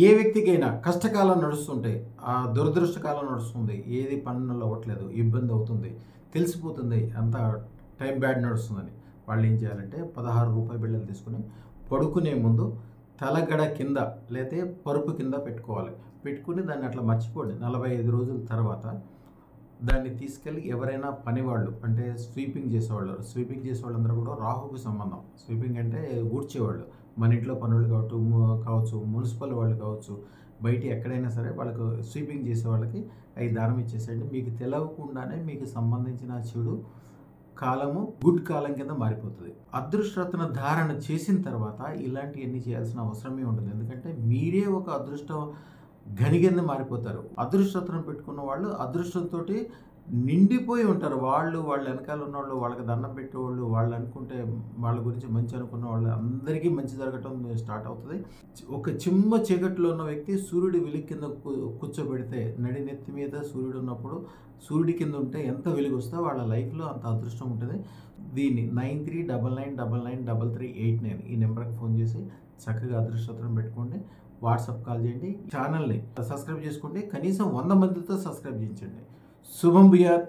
ఏ వ్యక్తికైనా కష్టకాలం నడుస్తుంటే, దురదృష్టకాలం నడుస్తుంది. ఏది పనులు అవ్వట్లేదు, ఇబ్బంది అవుతుంది, తెలిసిపోతుంది అంతా టైం బ్యాడ్ నడుస్తుందని. వాళ్ళు ఏం చేయాలంటే రూ. 16 బిళ్ళలు తీసుకొని పడుకునే ముందు తలగడ కింద లేతే పరుపు కింద పెట్టుకోవాలి. పెట్టుకుని దాన్ని అట్లా మర్చిపోండి. 45 రోజుల తర్వాత దాన్ని తీసుకెళ్ళి ఎవరైనా పనివాళ్ళు అంటే స్వీపింగ్ చేసేవాళ్ళందరూ కూడా రాహుకు సంబంధం. స్వీపింగ్ అంటే ఊడ్చేవాళ్ళు. మన ఇంట్లో పనులు కావచ్చు, మున్సిపల్ వాళ్ళు కావచ్చు, బయట ఎక్కడైనా సరే వాళ్ళకు స్వీపింగ్ చేసే వాళ్ళకి అవి దానం ఇచ్చేసేయండి. మీకు తెలవకుండానే మీకు సంబంధించిన చెడు కాలము గుడ్ కాలం కింద మారిపోతుంది. అదృష్టరత్న ధారణ చేసిన తర్వాత ఇలాంటివన్నీ చేయాల్సిన అవసరమే ఉంటుంది. ఎందుకంటే మీరే ఒక అదృష్టం గని కింద మారిపోతారు. అదృష్టరత్నం పెట్టుకున్న వాళ్ళు అదృష్టంతో నిండిపోయి ఉంటారు. వాళ్ళ వెనకాల ఉన్నవాళ్ళు, వాళ్ళకి దండం పెట్టేవాళ్ళు, వాళ్ళు అనుకుంటే వాళ్ళ గురించి మంచి అనుకున్న వాళ్ళు అందరికీ మంచి జరగటం స్టార్ట్ అవుతుంది. ఒక చిమ్మ చీకట్లో ఉన్న వ్యక్తి సూర్యుడి వెలుగు కింద కూర్చోబెడితే, నడినెత్తి మీద సూర్యుడు ఉన్నప్పుడు సూర్యుడి కింద ఉంటే ఎంత వెలుగు వస్తే వాళ్ళ లైఫ్లో అంత అదృష్టం ఉంటుంది. దీన్ని 9399993389 ఈ నెంబర్కి ఫోన్ చేసి చక్కగా అదృష్టరత్నం పెట్టుకోండి. వాట్సాప్ కాల్ చేయండి. ఛానల్ని సబ్స్క్రైబ్ చేసుకోండి. కనీసం 100 మందితో సబ్స్క్రైబ్ చేయించండి. శుభం భూయాత్.